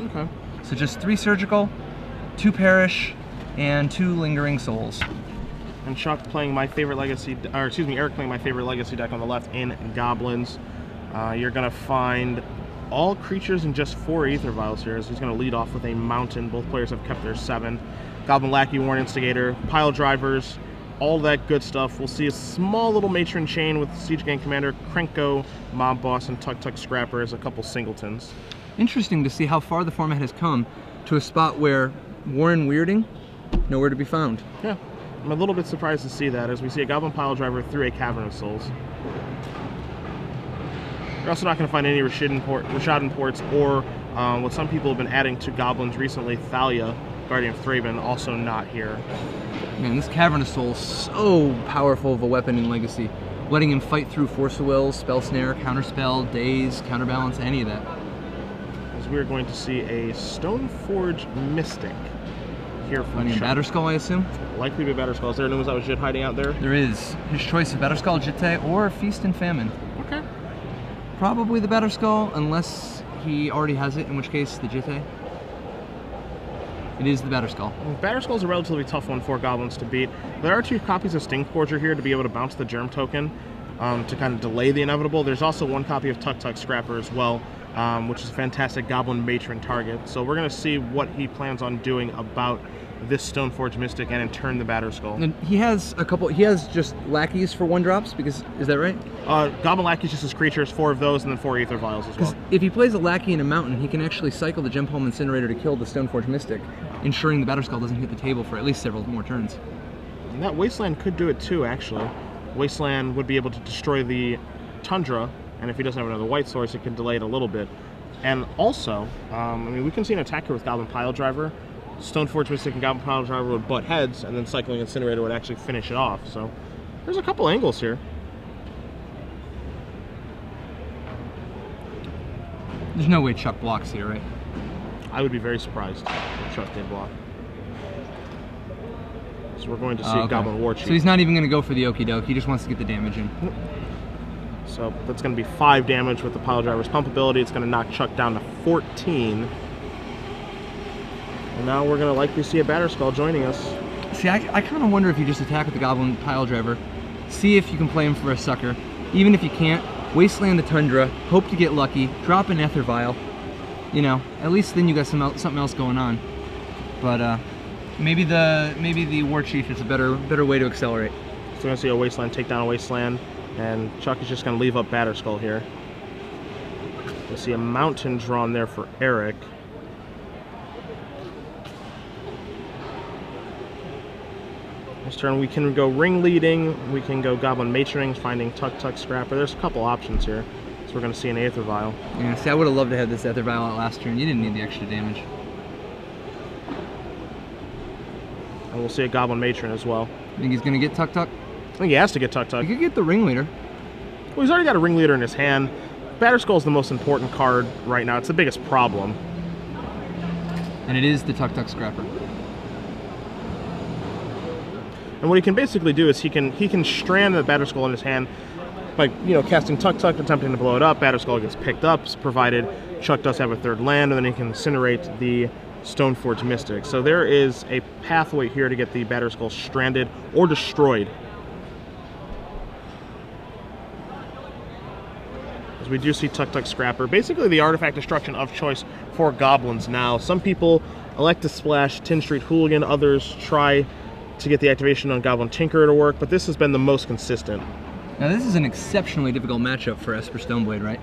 Okay. So just 3 surgical, 2 perish, and 2 lingering souls. And Chuck playing my favorite legacy, or excuse me, Eric playing my favorite legacy deck on the left in goblins. You're gonna find all creatures in just 4 Aether Vials here, as he's gonna lead off with a mountain. Both players have kept their 7. Goblin Lackey, Warren Instigator, pile drivers, all that good stuff. We'll see a small little matron chain with Siege Gang Commander, Krenko, Mob Boss, and Tuk Tuk Scrapper as a couple singletons. Interesting to see how far the format has come to a spot where Warren Weirding, nowhere to be found. Yeah, I'm a little bit surprised to see that, as we see a Goblin Pile Driver through a Cavern of Souls. You're also not going to find any Rishadan ports, or what some people have been adding to goblins recently, Thalia, Guardian of Thraben, also not here. Man, this Cavern of Souls, so powerful of a weapon in Legacy. Letting him fight through Force of Will, Spell Snare, Counterspell, Daze, Counterbalance, any of that. As we're going to see a Stoneforge Mystic here from Finding a Batterskull, I assume? Likely to be Batterskull. Is there news that was Jit hiding out there? There is. His choice of Batterskull, Jitte, or Feast and Famine. Okay. Probably the Batterskull, unless he already has it, in which case the Jitte. It is the Batterskull. Batterskull is a relatively tough one for goblins to beat. There are 2 copies of Stinkforger here to be able to bounce the Germ token to kind of delay the inevitable. There's also 1 copy of Tuk Tuk Scrapper as well, which is a fantastic Goblin Matron target. So we're going to see what he plans on doing about this Stoneforge Mystic and in turn the Batterskull. And he has a couple, he has just lackeys for 1-drops, because, is that right? Goblin Lackeys just his creatures, 4 of those, and then 4 Aether Vials as well. If he plays a lackey in a mountain, he can actually cycle the Gem Palm Incinerator to kill the Stoneforge Mystic, ensuring the Batterskull doesn't hit the table for at least several more turns. And that Wasteland could do it too, actually. Wasteland would be able to destroy the Tundra, and if he doesn't have another white source, it can delay it a little bit. And also, I mean, we can see an attack here with Goblin Pile Driver. Stoneforge Mystic and Goblin Pile Driver would butt heads, and then Cycling Incinerator would actually finish it off. So there's a couple angles here. There's no way Chuck blocks here, right? I would be very surprised if Chuck did block. So we're going to see Goblin War Chief. So he's not even going to go for the okie doke, he just wants to get the damage in. So that's going to be 5 damage with the Pile Driver's pump ability. It's going to knock Chuck down to 14. And now we're going to likely see a Batterskull joining us. See, I kind of wonder if you just attack with the Goblin Pile Driver, see if you can play him for a sucker. Even if you can't, Wasteland the Tundra, hope to get lucky, drop an Aether Vial. You know, at least then you got something else going on. But maybe the War Chief is a better way to accelerate. So we're going to see a Wasteland take down a Wasteland, and Chuck is just going to leave up Batterskull here. We'll see a Mountain drawn there for Erik. This turn we can go Ring Leading, we can go Goblin Matroning, finding Tuk Tuk Scrapper. There's a couple options here. So we're going to see an Aether Vial. Yeah, see, I would have loved to have this Aether Vial out last turn. You didn't need the extra damage. And we'll see a Goblin Matron as well. You think he's going to get Tuk Tuk? I think he has to get Tuk Tuk. He could get the Ringleader. Well, he's already got a Ringleader in his hand. Batterskull is the most important card right now. It's the biggest problem. And it is the Tuk Tuk Scrapper. And what he can basically do is he can strand the Batterskull in his hand by, you know, casting Tuk Tuk, attempting to blow it up. Batterskull gets picked up, provided Chuck does have a 3rd land, and then he can incinerate the Stoneforge Mystic. So there is a pathway here to get the Batterskull stranded or destroyed. As we do see Tuk Tuk Scrapper, basically the artifact destruction of choice for goblins now. Some people elect to splash Tin Street Hooligan, others try to get the activation on Goblin Tinkerer to work, but this has been the most consistent. Now this is an exceptionally difficult matchup for Esper Stoneblade, right?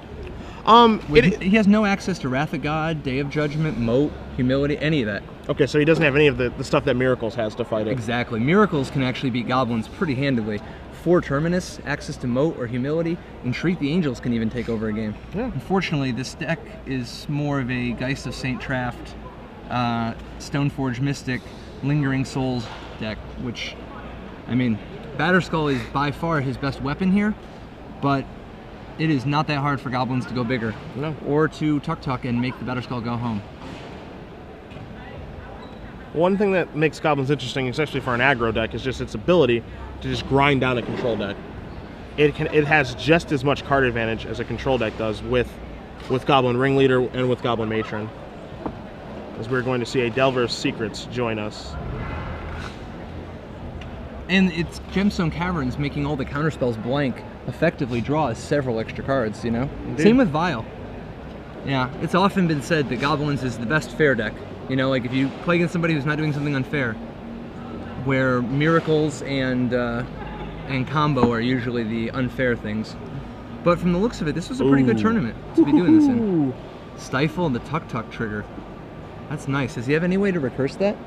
He has no access to Wrath of God, Day of Judgment, Moat, Humility, any of that. Okay, so he doesn't have any of the stuff that Miracles has to fight it. Exactly. Miracles can actually beat goblins pretty handily. 4 Terminus, access to Moat or Humility, Entreat the Angels can even take over a game. Yeah. Unfortunately, this deck is more of a Geist of St. Traft, Stoneforge Mystic, Lingering Souls deck, which, I mean, Batterskull is by far his best weapon here, but it is not that hard for goblins to go bigger. No. Or to Tuk Tuk and make the Batterskull go home. One thing that makes goblins interesting, especially for an aggro deck, is just its ability to just grind down a control deck. It has just as much card advantage as a control deck does with Goblin Ringleader and with Goblin Matron. as we're going to see a Delver's Secrets join us. And it's Gemstone Caverns making all the counterspells blank effectively draws several extra cards, you know? Indeed. Same with Vial. Yeah, it's often been said that Goblins is the best fair deck. You know, like if you play against somebody who's not doing something unfair, where Miracles and Combo are usually the unfair things. But from the looks of it, this was a pretty good tournament to be doing this in. Stifle and the Tuk Tuk trigger. That's nice. Does he have any way to recurse that?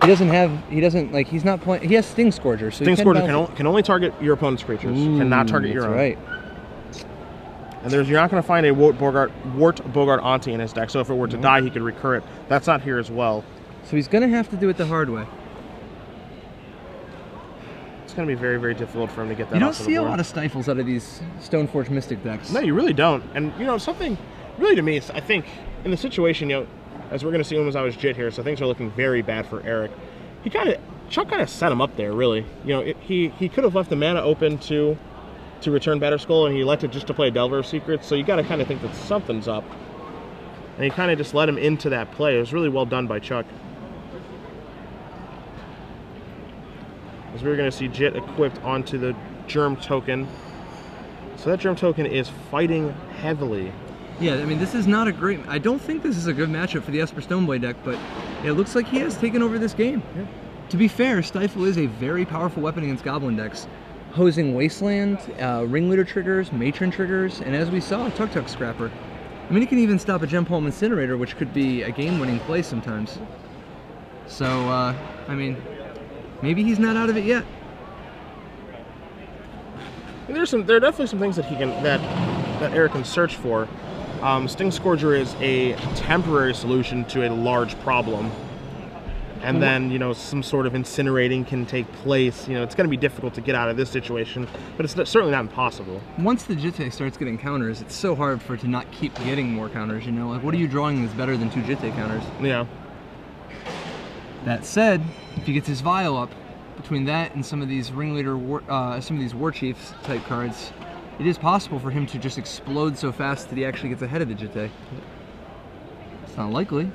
He doesn't, like, he's not playing, he has Sting Scourger, so Sting Scourger can only target your opponent's creatures, cannot target your own. Right. And you're not going to find a Wart Bogart Auntie in his deck, so if it were to die, he could recur it. That's not here as well. So he's going to have to do it the hard way. It's going to be very, very difficult for him to get that. You don't see a lot of Stifles out of these Stoneforge Mystic decks. No, you really don't. And, you know, something, really to me, I think, in the situation, you know, as we're going to see Umezawa's Jit here, so things are looking very bad for Erik. Chuck kind of set him up there, really. You know, he could have left the mana open to return Batterskull, and he elected just to play Delver's Secrets, so you got to kind of think that something's up. And he kind of just let him into that play. It was really well done by Chuck. As we're going to see Jit equipped onto the Germ token. So that Germ token is fighting heavily. Yeah, I mean, this is not a great... I don't think this is a good matchup for the Esper Stoneblade deck, but it looks like he has taken over this game. Yeah. To be fair, Stifle is a very powerful weapon against Goblin decks. Hosing Wasteland, Ringleader triggers, Matron triggers, and as we saw, Tuk Tuk Scrapper. I mean, it can even stop a Gem Palm Incinerator, which could be a game-winning play sometimes. So, I mean, maybe he's not out of it yet. There are definitely some things that that Erik can search for. Sting Scourger is a temporary solution to a large problem. And then, you know, some sort of incinerating can take place. You know, it's going to be difficult to get out of this situation, but it's certainly not impossible. Once the Jitte starts getting counters, it's so hard for it to not keep getting more counters, you know? Like, what are you drawing that's better than 2 Jitte counters? Yeah. That said, if he gets his Vial up, between that and some of these Ringleader, some of these War Chiefs type cards, it is possible for him to just explode so fast that he actually gets ahead of the Jitte. It's not likely.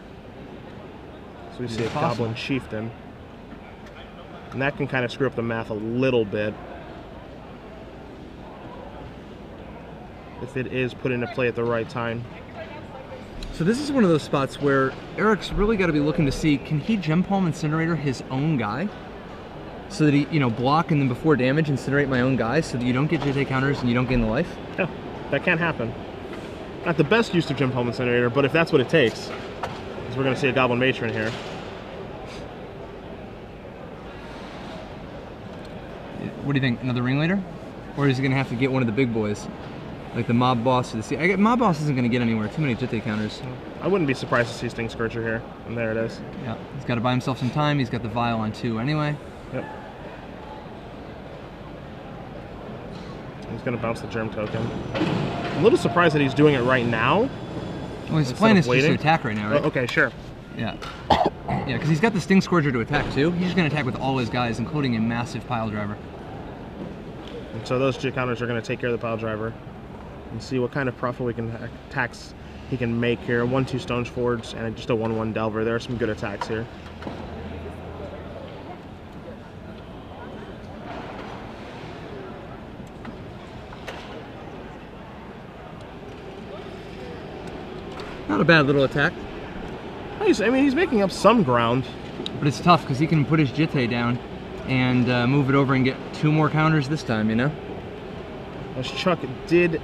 So we see a Goblin Chieftain. And that can kind of screw up the math a little bit. If it is put into play at the right time. So this is one of those spots where Erik's really got to be looking to see, can he Gem Palm Incinerator his own guy? So that he, you know, block and then before damage incinerate my own guy so that you don't get Jitte counters and you don't gain the life? Yeah, that can't happen. Not the best use of Gem Palm Incinerator, but if that's what it takes. We're going to see a Goblin Matron here. What do you think? Another Ringleader? Or is he going to have to get one of the big boys? Like the Mob Boss or the Sea? Mob Boss isn't going to get anywhere. Too many Jitte counters. I wouldn't be surprised to see Sting Scourger here. And there it is. Yeah, he's got to buy himself some time. He's got the Vial on 2 anyway. Yep. He's going to bounce the Germ token. I'm a little surprised that he's doing it right now. Well, his plan is just to attack right now, right? Oh, okay, sure. Yeah. Yeah, because he's got the Sting Scourger to attack too. He's just going to attack with all his guys, including a massive pile driver. And so those Jit counters are going to take care of the pile driver. And see what kind of profit attacks he can make here. 1/2 Stoneforge and just a 1/1 Delver. There are some good attacks here. Not a bad little attack. I mean, he's making up some ground. But it's tough because he can put his Jitte down and move it over and get 2 more counters this time, you know? As Chuck did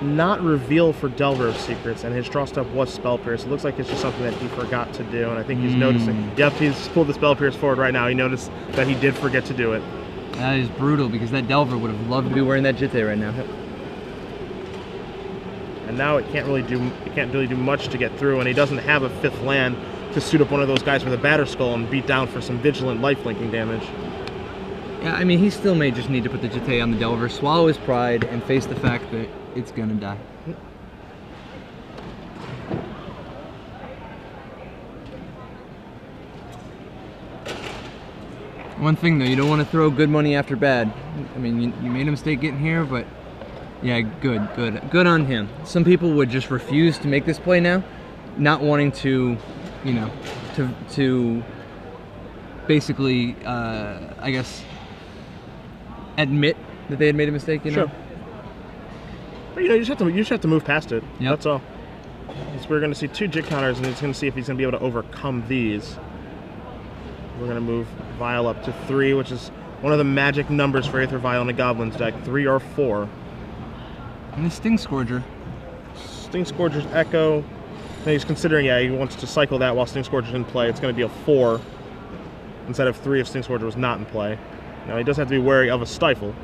not reveal for Delver's Secrets, and his draw step was Spell Pierce. It looks like it's just something that he forgot to do, and I think he's noticing. Yep, he's pulled the Spell Pierce forward right now. He noticed that he did forget to do it. That is brutal because that Delver would have loved to be wearing that Jitte right now. And now it can't really do much to get through, and he doesn't have a 5th land to suit up one of those guys with a Batterskull and beat down for some vigilant life-linking damage. Yeah, I mean, he still may just need to put the Jitte on the Delver, swallow his pride, and face the fact that it's gonna die. One thing though, you don't want to throw good money after bad. I mean, you made a mistake getting here, but yeah, good on him. Some people would just refuse to make this play now. not wanting to, you know, to basically, I guess, admit that they had made a mistake, you know? Sure. But you know, you just have to move past it. Yep. That's all. So we're going to see 2 jig counters, and he's going to see if he's going to be able to overcome these. We're going to move Vial up to 3, which is one of the magic numbers for Aether Vial in a Goblin's deck, 3 or 4. And the Sting Scourger. Sting Scourger's Echo. And he's considering, yeah, he wants to cycle that while Sting Scourger's in play. It's going to be a 4 instead of 3 if Sting Scourger was not in play. Now, he does have to be wary of a Stifle.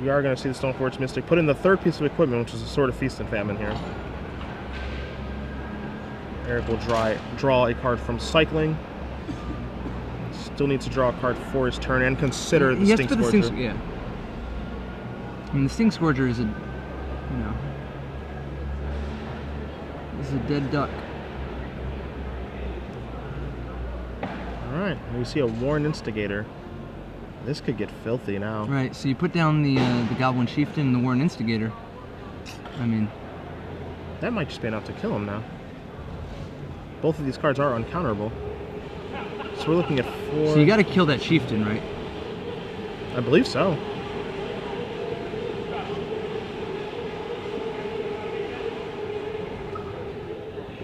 We are going to see the Stoneforge Mystic put in the 3rd piece of equipment, which is a Sword of Feast and Famine here. Erik will draw a card from Cycling. Still needs to draw a card for his turn and consider the Sting Scourger. Yeah. I mean, the Sting Scourger is a, you know, is a dead duck. Alright, we see a Warren Instigator. This could get filthy now. Right, so you put down the Goblin Chieftain and the Warren Instigator. I mean, that might just be enough to kill him now. Both of these cards are uncounterable. So we're looking at 4. So you got to kill that Chieftain, right? I believe so.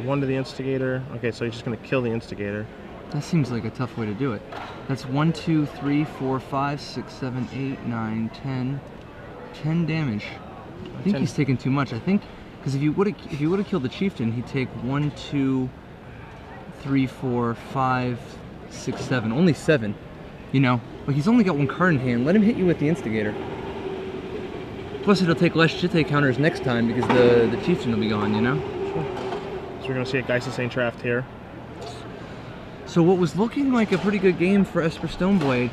One to the Instigator. Okay, so he's just going to kill the Instigator. That seems like a tough way to do it. That's 1, 2, 3, 4, 5, 6, 7, 8, 9, 10. 10 damage. I think he's taking too much. I think because if you would have killed the Chieftain, he'd take 1, 2, 3, 4, 5, 6, 7. Only 7. You know, but he's only got 1 card in hand. Let him hit you with the Instigator. Plus, it'll take less Jitte counters next time because the Chieftain will be gone. You know. Sure. So we're gonna see a Geist of St. Traft here. So what was looking like a pretty good game for Esper Stoneblade,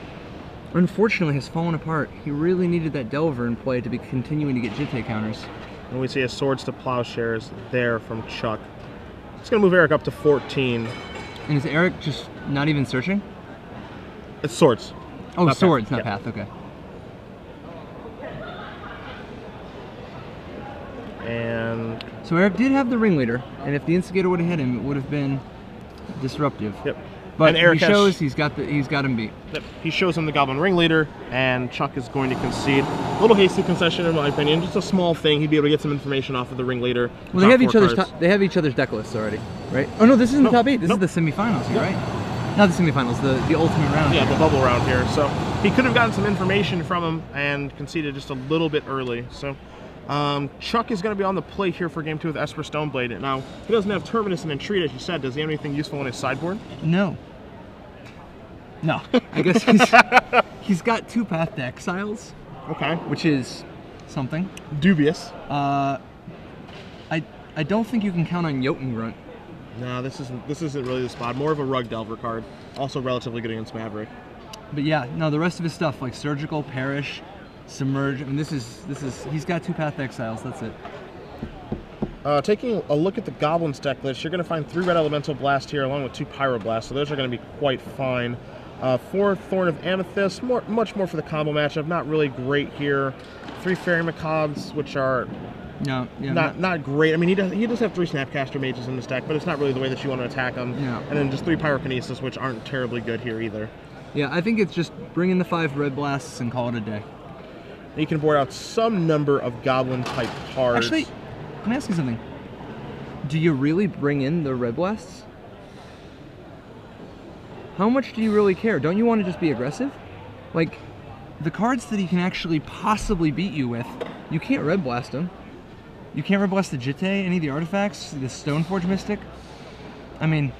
unfortunately has fallen apart. He really needed that Delver in play to be continuing to get Jitte counters. And we see a Swords to Plowshares there from Chuck. It's going to move Erik up to 14. And is Erik just not even searching? It's Swords. Oh, not Swords, Path. not Path, okay. And so Erik did have the Ringleader, and if the Instigator would have hit him, it would have been disruptive. Yep. But and Erik he shows he's got him beat. Yep. He shows him the Goblin Ringleader, and Chuck is going to concede. A little hasty concession in my opinion, just a small thing. He'd be able to get some information off of the Ringleader. Well, they have each other's deck lists already, right? Oh no, this isn't the top 8. This is the semifinals here, right? Not the semifinals, the ultimate round. Yeah, the bubble round here. So he could have gotten some information from him and conceded just a little bit early. So Chuck is going to be on the play here for game 2 with Esper Stoneblade. Now, he doesn't have Terminus and Entreat, as you said. Does he have anything useful in his sideboard? No. No. I guess he's got 2 Path to Exiles. Okay. Which is something. Dubious. I don't think you can count on Jotun Grunt. No, this isn't really the spot. More of a Rug Delver card. Also relatively good against Maverick. But yeah, no, the rest of his stuff, like Surgical, Perish, Submerge, I mean, this is he's got 2 Path to Exiles, that's it. Taking a look at the Goblins deck list, you're going to find 3 Red Elemental Blast here along with 2 Pyroblasts, so those are going to be quite fine. 4 Thorn of Amethyst, much more for the combo matchup, not really great here. 3 Fairy Macabres, which are not great. I mean, he does have 3 Snapcaster Mages in this deck, but it's not really the way that you want to attack them. Yeah. And then just 3 Pyrokinesis, which aren't terribly good here either. Yeah, I think it's just bring in the 5 Red Blasts and call it a day. You can board out some number of Goblin-type cards. Actually, can I ask you something? Do you really bring in the Red Blasts? How much do you really care? Don't you want to just be aggressive? Like, the cards that he can actually possibly beat you with, you can't Red Blast them. You can't Red Blast the Jitte, any of the artifacts, the Stoneforge Mystic. I mean,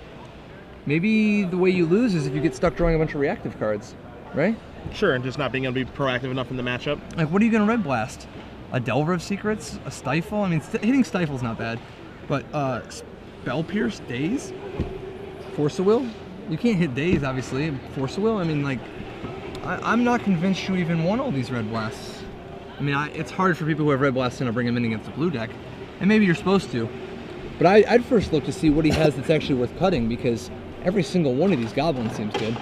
maybe the way you lose is if you get stuck drawing a bunch of reactive cards, right? Sure, and just not being able to be proactive enough in the matchup. Like, what are you going to Red Blast? A Delver of Secrets? A Stifle? I mean, hitting Stifle's not bad. But, Spell Pierce? Daze? Force of Will? You can't hit Daze, obviously. Force of Will? I mean, like, I'm not convinced you even want all these Red Blasts. I mean, it's hard for people who have Red Blasts to bring them in against the blue deck. And maybe you're supposed to. But I'd first look to see what he has that's actually worth cutting, because every single one of these goblins seems good.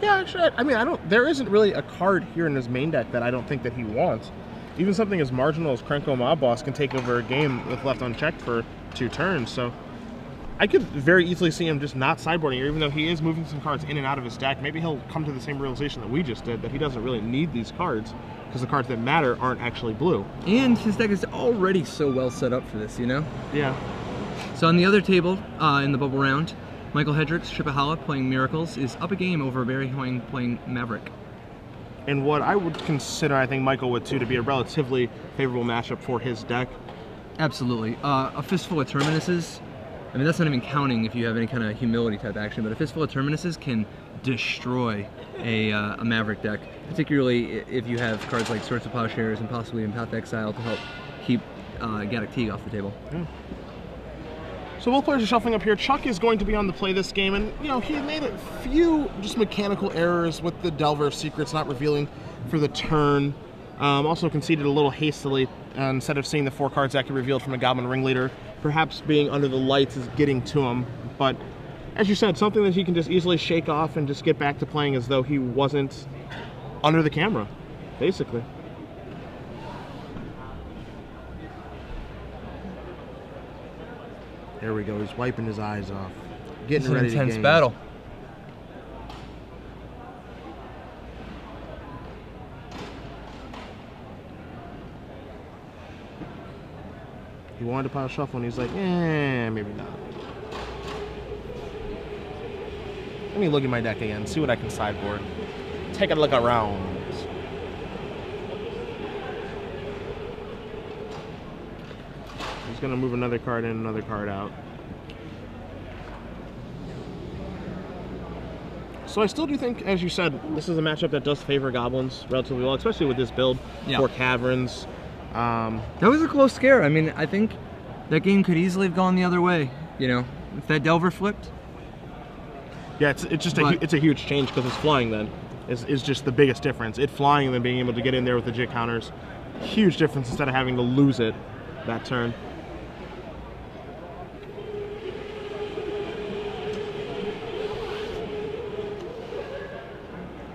Yeah, Yeah, actually, I mean, there isn't really a card here in his main deck that I don't think that he wants. Even something as marginal as Krenko Mob Boss can take over a game with left unchecked for 2 turns, so I could very easily see him just not sideboarding here, even though he is moving some cards in and out of his deck. Maybe he'll come to the same realization that we just did, that he doesn't really need these cards, because the cards that matter aren't actually blue. And his deck is already so well set up for this, you know? Yeah. So on the other table, in the bubble round, Michael Hedrick's Tripahala playing Miracles is up a game over Barry Hoying playing Maverick. And what I would consider, I think Michael would too, to be a relatively favorable matchup for his deck. Absolutely. A Fistful of Terminuses, I mean, that's not even counting if you have any kind of humility type action, but a Fistful of Terminuses can destroy a Maverick deck, particularly if you have cards like Swords of Plowshares and possibly even Path to Exile to help keep Gaddock Teague off the table. Yeah. So both players are shuffling up here. Chuck is going to be on the play this game, and you know, he made a few just mechanical errors with the Delver of Secrets not revealing for the turn. Also conceded a little hastily instead of seeing the 4 cards that could revealed from a Goblin Ringleader. Perhaps being under the lights is getting to him, but as you said, something that he can just easily shake off and just get back to playing as though he wasn't under the camera, basically. There we go. He's wiping his eyes off, getting ready to game. Intense battle. He wanted to pile shuffle, and he's like, eh, maybe not. Let me look at my deck again, see what I can sideboard. Take a look around. He's gonna move another card in, another card out. So I still do think, as you said, this is a matchup that does favor Goblins relatively well, especially with this build. Yeah. 4 Caverns. That was a close scare. I mean, I think that game could easily have gone the other way. You know, if that Delver flipped. Yeah, it's just it's a huge change because it's flying. Then is just the biggest difference. It flying and then being able to get in there with the jit counters, huge difference instead of having to lose it that turn.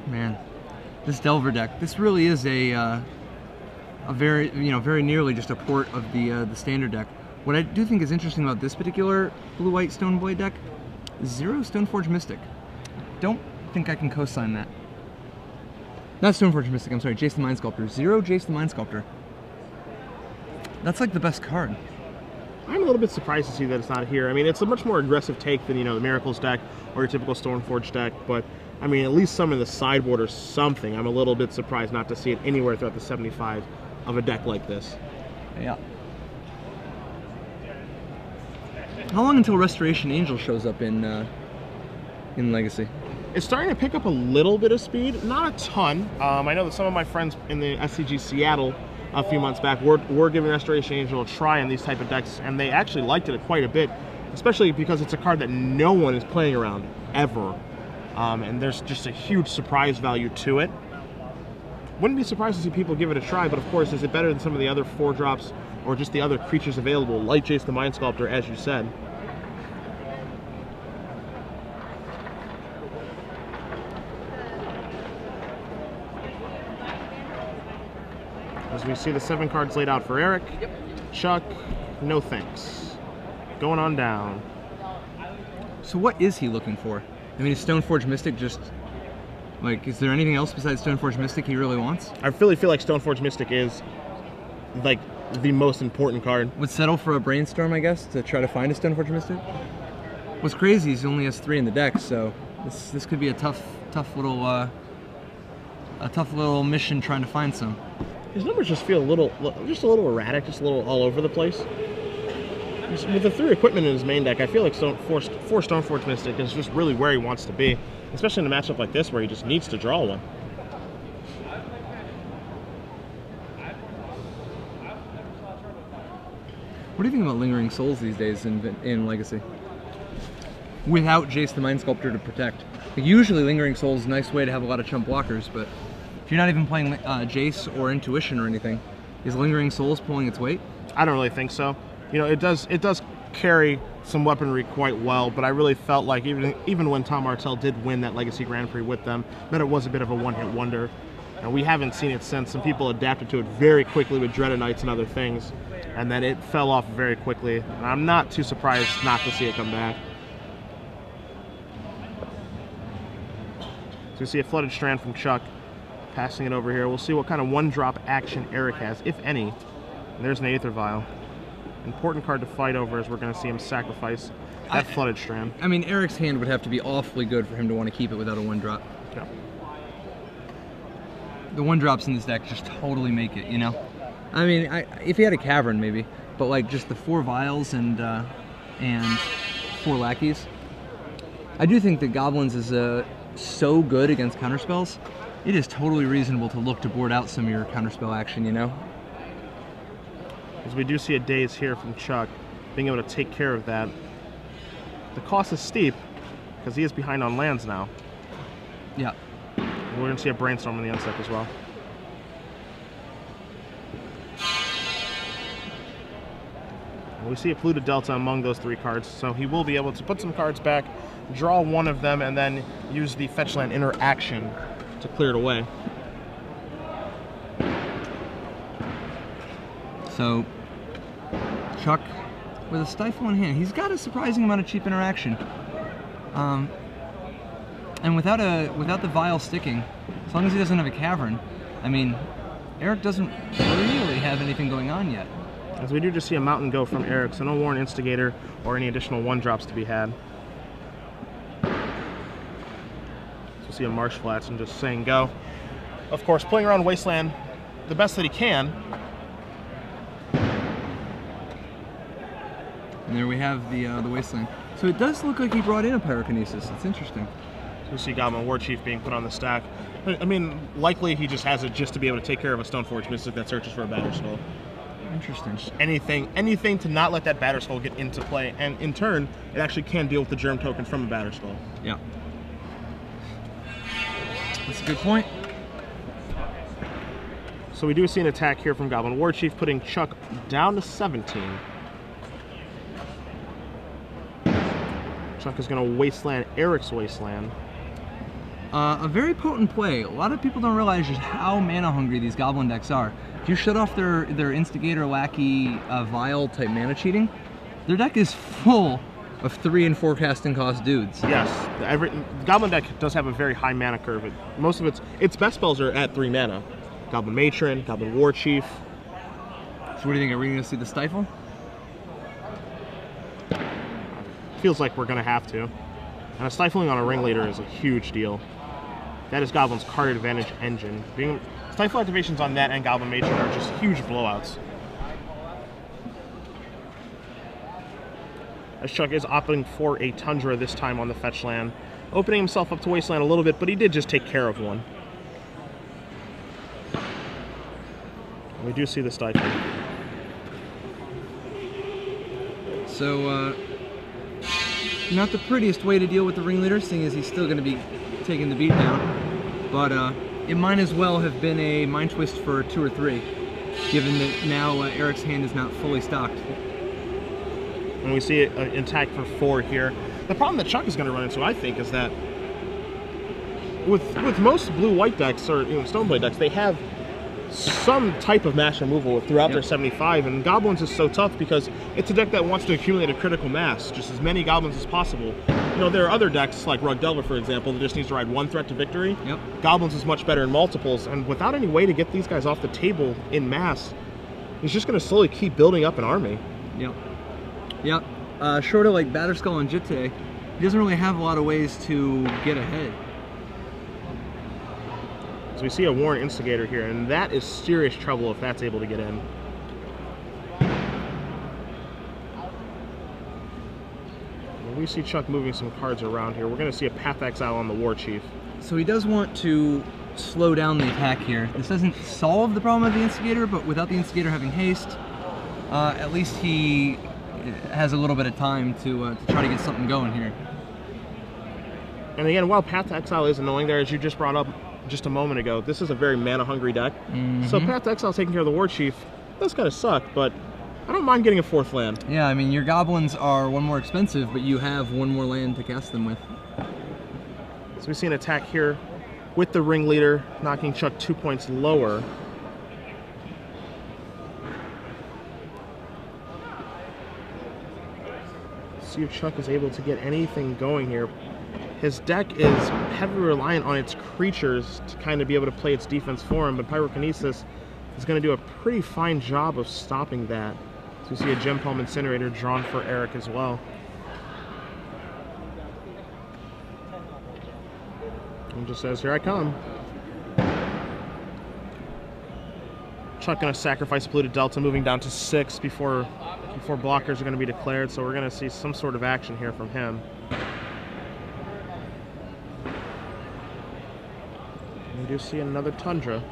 Man, this Delver deck. This really is a very, very nearly just a port of the standard deck. What I do think is interesting about this particular blue-white Stoneblade deck, 0 Stoneforge Mystic. Don't think I can co-sign that. Not Stoneforge Mystic, I'm sorry, Jace the Mind Sculptor. 0 Jace the Mind Sculptor. That's like the best card. I'm a little bit surprised to see that it's not here. I mean, it's a much more aggressive take than, the Miracles deck or your typical Stoneforge deck, but I mean, at least some in the sideboard or something. I'm a little bit surprised not to see it anywhere throughout the 75 of a deck like this. Yeah. How long until Restoration Angel shows up in Legacy? It's starting to pick up a little bit of speed, not a ton. I know that some of my friends in the SCG Seattle a few months back were giving Restoration Angel a try in these type of decks, and they actually liked it quite a bit, especially because it's a card that no one is playing around ever. And there's just a huge surprise value to it. Wouldn't be surprised to see people give it a try, but of course, is it better than some of the other 4-drops or just the other creatures available, like Jace the Mind Sculptor, as you said? As we see the 7 cards laid out for Erik. Yep. Chuck, no thanks. Going on down. So what is he looking for? I mean, is Stoneforge Mystic just, like, is there anything else besides Stoneforge Mystic he really wants? I really feel like Stoneforge Mystic is, like, the most important card. Would settle for a Brainstorm, I guess, to try to find a Stoneforge Mystic? What's crazy is he only has 3 in the deck, so this could be a tough little mission trying to find some. His numbers just feel just a little erratic, just a little all over the place. With the 3 equipment in his main deck, I feel like four Stoneforge Mystic is just really where he wants to be, especially in a matchup like this where he just needs to draw one. What do you think about Lingering Souls these days in Legacy? Without Jace the Mind Sculptor to protect. Like, usually Lingering Souls is a nice way to have a lot of chump blockers, but if you're not even playing Jace or Intuition or anything, is Lingering Souls pulling its weight? I don't really think so. You know, it does carry some weaponry quite well, but I really felt like even when Tom Martell did win that Legacy Grand Prix with them, that it was a bit of a one-hit wonder. And we haven't seen it since. Some people adapted to it very quickly with Dread Knights and other things, and then it fell off very quickly. And I'm not too surprised not to see it come back. So we see a Flooded Strand from Chuck, passing it over here. We'll see what kind of one-drop action Erik has, if any. And there's an Aether Vial. Important card to fight over, as we're going to see him sacrifice that Flooded Strand. I mean, Erik's hand would have to be awfully good for him to want to keep it without a one-drop. Yeah. The one-drops in this deck just totally make it, you know? I mean, if he had a Cavern, maybe, but like just the 4 Vials and 4 Lackeys. I do think that Goblins is so good against counterspells. It is totally reasonable to look to board out some of your counterspell action, you know? As we do see a Daze here from Chuck, being able to take care of that. The cost is steep, because he is behind on lands now. Yeah. And we're going to see a Brainstorm in the end step as well. And we see a Polluted Delta among those 3 cards, so he will be able to put some cards back, draw one of them, and then use the Fetch Land interaction to clear it away. So, Chuck, with a Stifle in hand, he's got a surprising amount of cheap interaction. And without the Vial sticking, as long as he doesn't have a Cavern, I mean, Erik doesn't really have anything going on yet. As we do just see a Mountain go from Erik, so no Warren Instigator or any additional 1-drops to be had. So we'll see a Marsh Flats and just saying go. Of course, playing around Wasteland the best that he can. And there we have the Wasteland. So it does look like he brought in a Pyrokinesis. It's interesting. So we see Goblin War Chief being put on the stack. I mean, likely he just has it just to be able to take care of a Stoneforge Mystic that searches for a Batterskull. Interesting. Just anything to not let that Batterskull get into play, and in turn, it actually can deal with the Germ token from a Batterskull. Yeah. That's a good point. So we do see an attack here from Goblin War Chief, putting Chuck down to 17. Chuck is going to Wasteland Erik's Wasteland. A very potent play. A lot of people don't realize just how mana hungry these Goblin decks are. If you shut off their Instigator, Lackey, Vial type mana cheating, their deck is full of 3 and 4 casting cost dudes. Yes, Goblin deck does have a very high mana curve. Most of its best spells are at 3 mana. Goblin Matron, Goblin War Chief. So what do you think? Are we going to see the Stifle? Feels like we're going to have to. And a Stifling on a Ringleader is a huge deal. That is Goblin's card advantage engine. Stifle activations on that and Goblin Matron are just huge blowouts. As Chuck is opting for a Tundra this time on the fetch land, opening himself up to Wasteland a little bit, but he did just take care of one. And we do see the Stifle. So, not the prettiest way to deal with the Ringleader, seeing as he's still going to be taking the beat down. But it might as well have been a Mind Twist for 2 or 3, given that now Erik's hand is not fully stocked. And we see an attack for 4 here. The problem that Chuck is going to run into, I think, is that with most blue-white decks, or Stoneblade decks, they have some type of mass removal throughout their 75, and Goblins is so tough because it's a deck that wants to accumulate a critical mass, just as many Goblins as possible. There are other decks, like Rug Delver, for example, that just needs to ride 1 threat to victory. Yep. Goblins is much better in multiples, and without any way to get these guys off the table in mass, he's just going to slowly keep building up an army. Yep. Yep. Short of like Batterskull and Jitte, he doesn't really have a lot of ways to get ahead. So we see a Warren Instigator here, and that is serious trouble if that's able to get in. We see Chuck moving some cards around here. We're going to see a Path Exile on the War Chief. So he does want to slow down the attack here. This doesn't solve the problem of the Instigator, but without the Instigator having haste, at least he has a little bit of time to try to get something going here. And again, while Path Exile is annoying there, as you just brought up just a moment ago, this is a very mana-hungry deck. So Path Exile taking care of the War Chief does kind of suck, but I don't mind getting a 4th land. Yeah, I mean, your goblins are 1 more expensive, but you have 1 more land to cast them with. So we see an attack here with the Ringleader, knocking Chuck 2 points lower. See if Chuck is able to get anything going here. His deck is heavily reliant on its creatures to kind of be able to play its defense for him, but Pyrokinesis is going to do a pretty fine job of stopping that. So we see a Gem Palm Incinerator drawn for Erik as well. And just says, here I come. Chuck going to sacrifice Polluted Delta, moving down to 6 before blockers are going to be declared, so we're going to see some sort of action here from him. We do see another Tundra.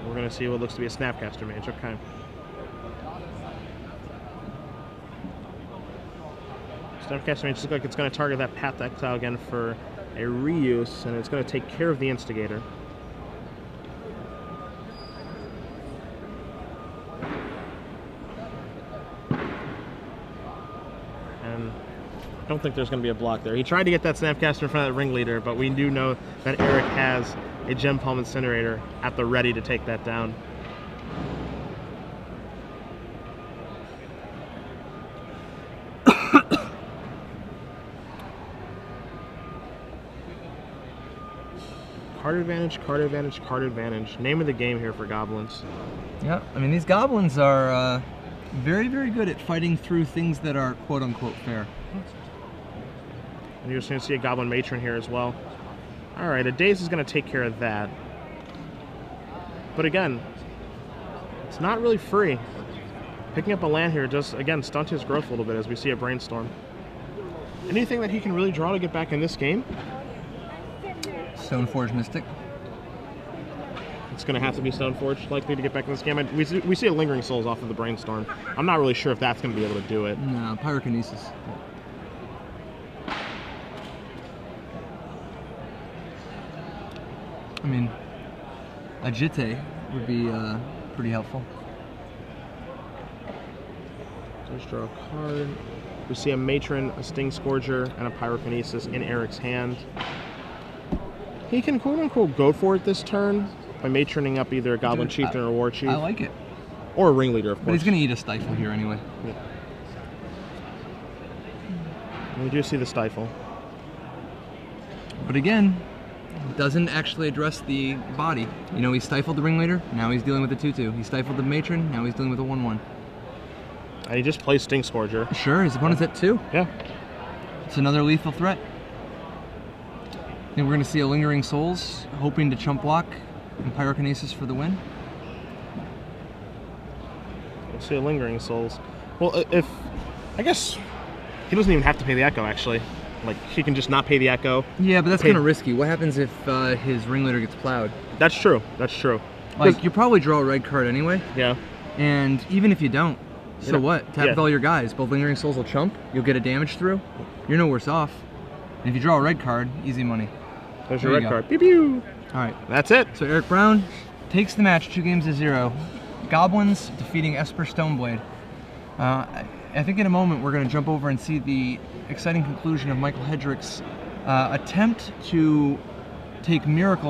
We're going to see what looks to be a Snapcaster Mage. Okay. Snapcaster Mage looks like it's going to target that Path to Exile again for a reuse, and it's going to take care of the Instigator. And I don't think there's going to be a block there. He tried to get that Snapcaster in front of that Ringleader, but we do know that Erik has a Gem Palm Incinerator at the ready to take that down. Card advantage, card advantage, card advantage. Name of the game here for Goblins. Yeah, I mean, these Goblins are very, very good at fighting through things that are quote-unquote fair. And you're just going to see a Goblin Matron here as well. Alright, a Daze is going to take care of that. But again, it's not really free. Picking up a land here does, again, stunt his growth a little bit as we see a Brainstorm. Anything that he can really draw to get back in this game? Stoneforge Mystic. It's going to have to be Stoneforge, likely to get back in this game. And we see a Lingering Souls off of the Brainstorm. I'm not really sure if that's going to be able to do it. No, Pyrokinesis. I mean, a Jitte would be pretty helpful. Just draw a card. We see a Matron, a Sting Scourger, and a Pyrokinesis in Erik's hand. He can quote-unquote go for it this turn by matroning up either a Goblin Chieftain or a War Chief. I like it. Or a Ringleader, of course. But he's going to eat a Stifle here anyway. Yeah. And we do see the Stifle. But again, doesn't actually address the body. You know, he stifled the Ringleader, now he's dealing with a 2-2. He stifled the Matron, now he's dealing with a 1-1. And he just plays Sting Scourger. Sure, his opponent's at 2. Yeah. It's another lethal threat. And we're going to see a Lingering Souls, hoping to chump block, and Pyrokinesis for the win. We'll see a Lingering Souls. Well, I guess he doesn't even have to pay the Echo, actually. Like, he can just not pay the Echo. Yeah, but that's kind of risky. What happens if his Ringleader gets plowed? That's true. That's true. Like, you probably draw a red card anyway. Yeah. And even if you don't, so what? Tap with yeah. all your guys. Both Lingering Souls will chump. You'll get a damage through. You're no worse off. And if you draw a red card, easy money. There's your red card. Pew pew. All right. That's it. So Erik Brown takes the match 2-0. Goblins defeating Esper Stoneblade. I think in a moment we're going to jump over and see the exciting conclusion of Michael Hedrick's attempt to take Miracle